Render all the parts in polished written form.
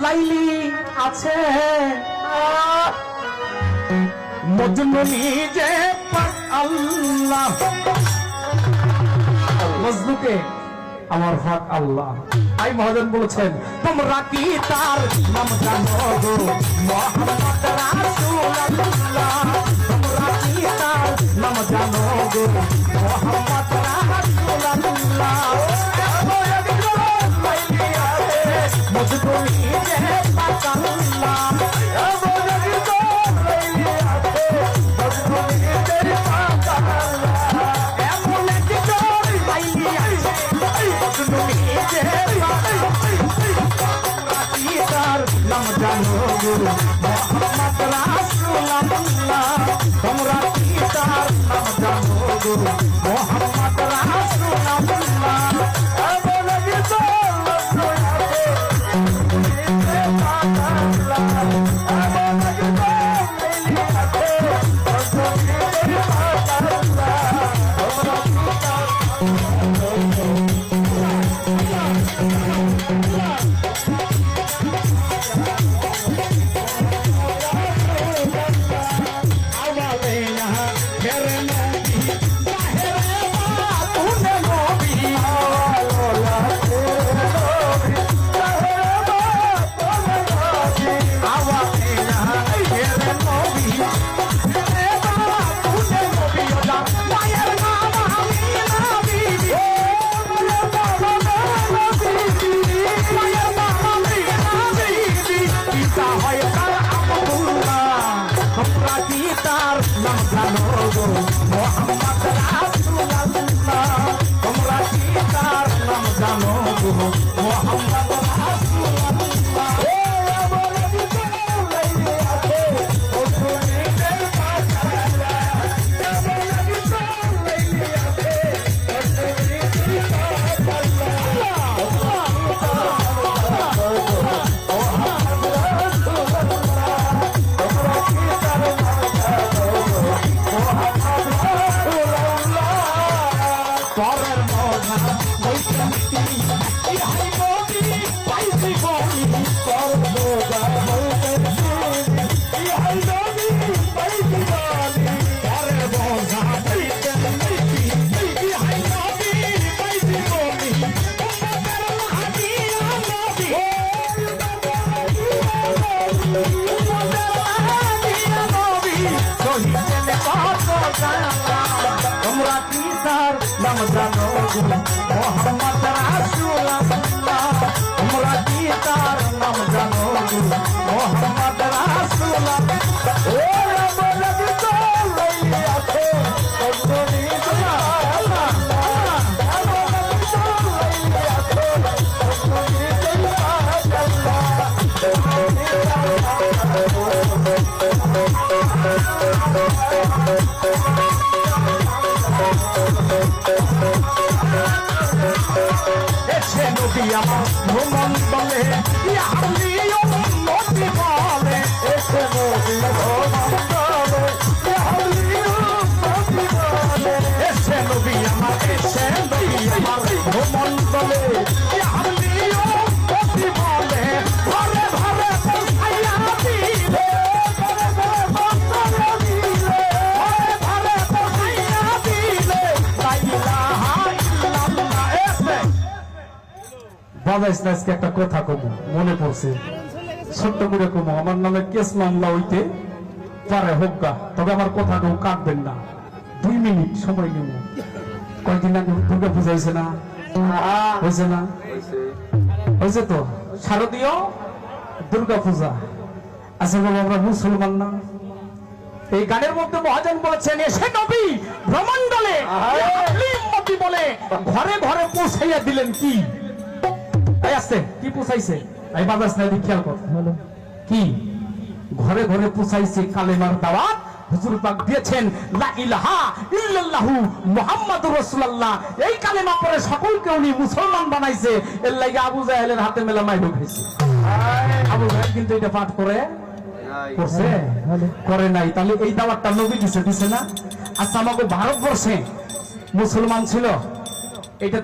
লাইলি আছে মজনু নিজে পাক আল্লাহ মজনুকে আমার হক আল্লাহ। আই মহাজন বলেছেন তোমরা কি তার নাম জানো গো মুহাম্মদ রাসূলুল্লাহ, তোমরা কি তার নাম জানো গো মুহাম্মদ রাসূলুল্লাহ। মজনু নিজে পাক আল্লাহ নাম জানো গুরু মুহাম্মদ রাসূলুল্লাহ, তোমরা কি তার নাম জানো গুরু মুহাম্মদ রাসূলুল্লাহ। তোমরা কি তার নাম জানো মুহাম্মদ রাসূলুল্লাহ, তোমরা কি তার নাম জানো মুহাম্মদ রাসূলুল্লাহ। এসে নবী আমার ভ্রমণ বলে ইহালিও নবী বলে, এসে নবী ভ্রমণ বলে ইহালিও নবী বলে, এসে নবী আমার ভ্রমণ বলে ইহালিও নবী বলে, ঘরে ঘরে পৌঁছাইয়া দিলে, ঘরে ঘরে পৌঁছাইয়া দিলে, ঘরে ঘরে পৌঁছাইয়া দিলে, লা ইলাহা ইল্লাল্লাহ। এসে বাজাইস না, আজকে একটা কথা কমু মনে পড়ছে, ছোট্ট করে কমু। আমার নামে কেস মামলা হইতে পারে হোক, তবে আমার কথা কেউ কাটবেন না। 2 মিনিট সময় নেব। কয়েকদিন আগে দুর্গা পূজা হয়েছে না? হয়েছে না? হয়েছে তো, শারদীয় দুর্গা পূজা। আচ্ছা বাবা, আমরা মুসলমান না? এই গানের মধ্যে মহাজন বলেছেন এসে নবী ভ্রমণ্ডলে বলে ঘরে ঘরে পৌঁছাইয়া দিলেন। কি আসছে? কি পৌঁছাইছে? এই বাজাস না, খেয়াল কর কি ঘরে ঘরে পৌঁছাইছে কালেমার দাওয়াত। হুজুর পাক দিয়েছেন লা ইলাহা ইল্লাল্লাহু মুহাম্মাদুর রাসূলুল্লাহ। এই কালেমা পড়ে সকলকে উনি মুসলমান বানাইছে। এর লাগি আবু জাহেলের হাতে মেলা মাইর খাইছে। আবু জাহেল কিন্তু এটা পাঠ করে করছে করে নাই। তাহলে এই দাওয়াতটা নবী দিছে না? আচ্ছা, আমাকে ভারতবর্ষে মুসলমান ছিল, এটা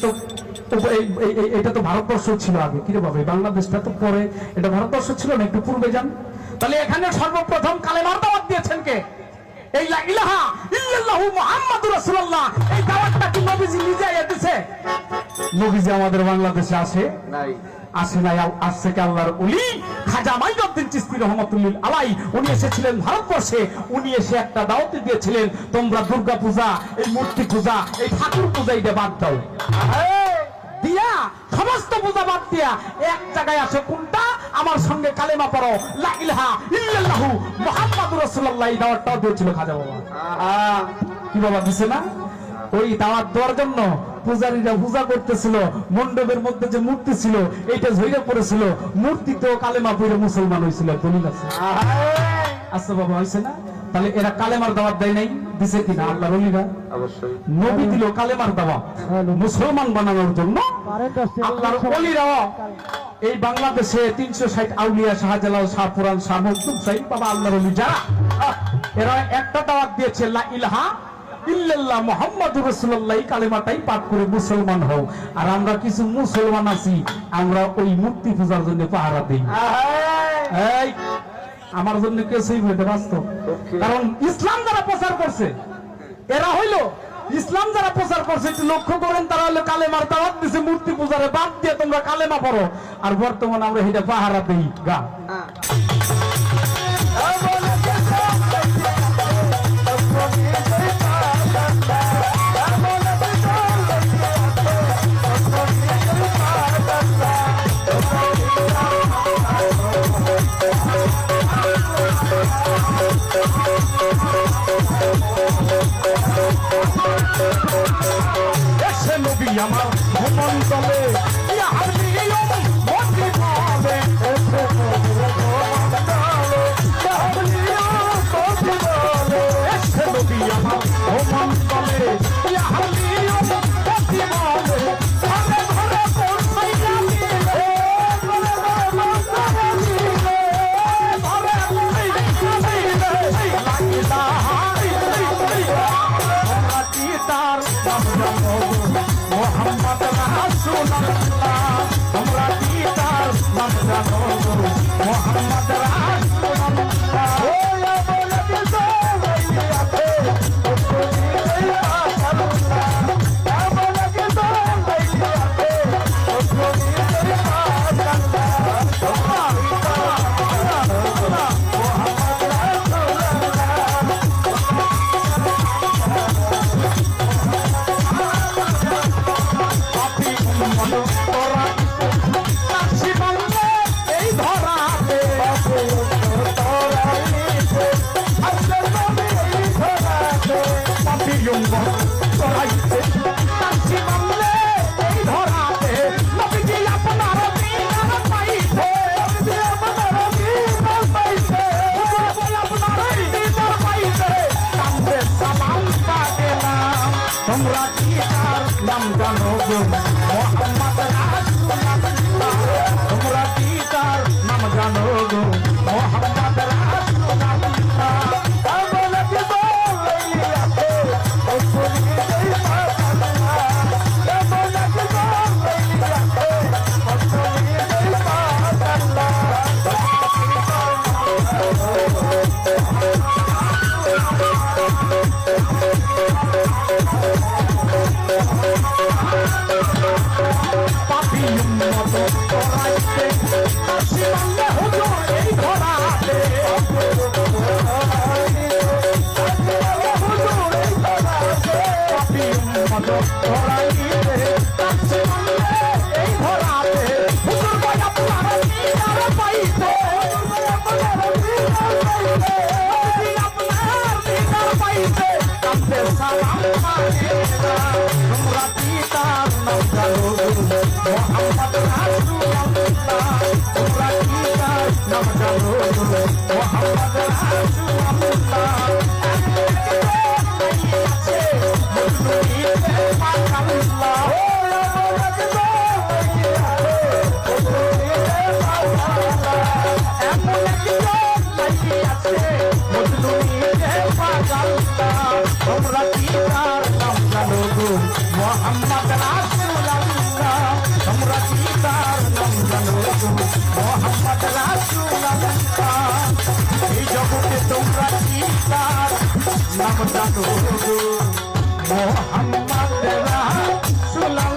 তো এটা তো ভারতবর্ষ ছিল আগে, কি রে বাবা, বাংলাদেশটা তো পরে, এটা ভারতবর্ষ ছিল না, একটু পূর্বে যান। তাহলে এখানে সর্বপ্রথম কালেমার দাওয়াত দিয়েছেন কে? এই লা ইলাহা ইল্লাল্লাহু মুহাম্মাদুর রাসূলুল্লাহ, এই দাওয়াতটা কি নবীজি নিজে দিয়েছে? নবীজি আমাদের বাংলাদেশে আসে নাই, আসে নাই, আসছে কে আল্লাহর ওলি খাজা মাইনুদ্দিন চিশতি রহমাতুল্লাহ আলাইহি। উনি এসেছিলেন ভারতবর্ষে, উনি এসে একটা দাওয়াত দিয়েছিলেন, তোমরা দুর্গা পূজা, এই মূর্তি পূজা, এই ঠাকুর পূজা এটা বাদ দাও। দিয়া সমস্ত পূজা বাদ দিয়া এক জায়গায় আসে, কোনটা? আমার সঙ্গে কালেমা পড়ো, লা ইলাহা ইল্লাল্লাহু মুহাম্মাদুর রাসূলুল্লাহ। এই দাওয়াতটাও দিয়েছিল খাজা বাবা। কি বাবা দিছে না? ওই দাওয়াত দেওয়ার জন্য পূজারীরা পূজা করতেছিল, মণ্ডপের মধ্যে যে মূর্তি ছিল এইটা ঝইরা পড়েছিল, মূর্তিতেও কালেমা পড়ে মুসলমান হয়েছিল। দলিল আছে? আচ্ছা বাবা, হয়েছে না? তাহলে এরা কালেমার দাওয়াত দেয় নাই, দিছে কিনা আল্লাহর ওলিরা? অবশ্যই। নবী দিল কালেমার দাওয়াত মুসলমান বানানোর জন্য। আল্লাহর ওলিরাও এই বাংলাদেশে 360 আউলিয়া, শাহজালাল, শাহপুরান, শাহ মখদুম সাহেব, বাবা আল্লাহর ওলি যারা, এরা একটা দাওয়াত দিয়েছে, লা ইলাহা ইল্লাল্লাহ মুহাম্মাদুর রাসূলুল্লাহ, কালেমাটাই পাঠ করে মুসলমান হও। আর আমরা কিছু মুসলমান আছি, আমরা ওই মূর্তি পূজার জন্য পাহারা দেই। এই আমার জন্য কিছুই হইতে বাস্তব, কারণ ইসলাম যারা প্রচার করছে, এরা হইল ইসলাম যারা প্রচার করছে, একটু লক্ষ্য করেন, তারা হলো কালেমার দাওয়াত দিছে, মূর্তি পূজারে বাদ দিয়ে তোমরা কালেমা পড়ো। আর বর্তমানে আমরা এটা পাহারা দেই গা। এসে নবী আমার ভ্রমণ চলে, ইহার নিয়ম মতি ভাবে। এসে নবী আমার ভ্রমণ চলে, ইহার নিয়ম মতি ভাবে। ঘরে ঘরে পৌঁছাইয়া দিলে, ঘরে ঘরে দিলে, ঘরে দিলে, লাগিলা তার নাম জানো মুহাম্মদ রাসূলুল্লাহ, আমরা কি তার নাম জানো মুহাম্মদ রাসূলুল্লাহ। ওয়া বলে দিছো লাইয়াতে ওসলি পাসাল্লাহ, ওয়া বলে দিছো লাইয়াতে ওসলি পাসাল্লাহ। তোমরা কি তার নাম জানো মুহাম্মদ রাসূলুল্লাহ, তোমরা কি তার নাম জানো মুহাম্মদ রাসূলুল্লাহ। বলে দিব লাইয়াতে ওসলি পাসাল্লাহ, বলে দিব লাইয়াতে ওসলি পাসাল্লাহ। পাপি উম্মত করাইতে আসি বাংলা হুজুর এই ধরাতে, হুজুর এই ধরাতে, পাপি উম্মত করাইতে আসি বাংলা এই ধরাতে। হুজুর ভাই আপনারা দিদার পাইতে, আপনার দিদার পাইতে, কাছে সালাম পাইতে। তোমরা কি তার নাম জানো মুহাম্মদ রাসূলুল্লাহ, তোমরা কি তার নাম জানো মুহাম্মদ রাসূলুল্লাহ। আছে মুসলিম পাকাল্লাহ, ও বলে দিছো নাম জানো মোহাম্মদ রাসূলুল্লাহ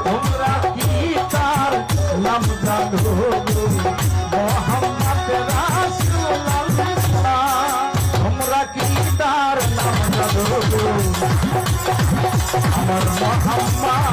তোমরা কি তার নাম জানো মোহাম্মদ রাসূলুল্লাহ তোমরা কি তার নাম জানো আমার মোহাম্মদ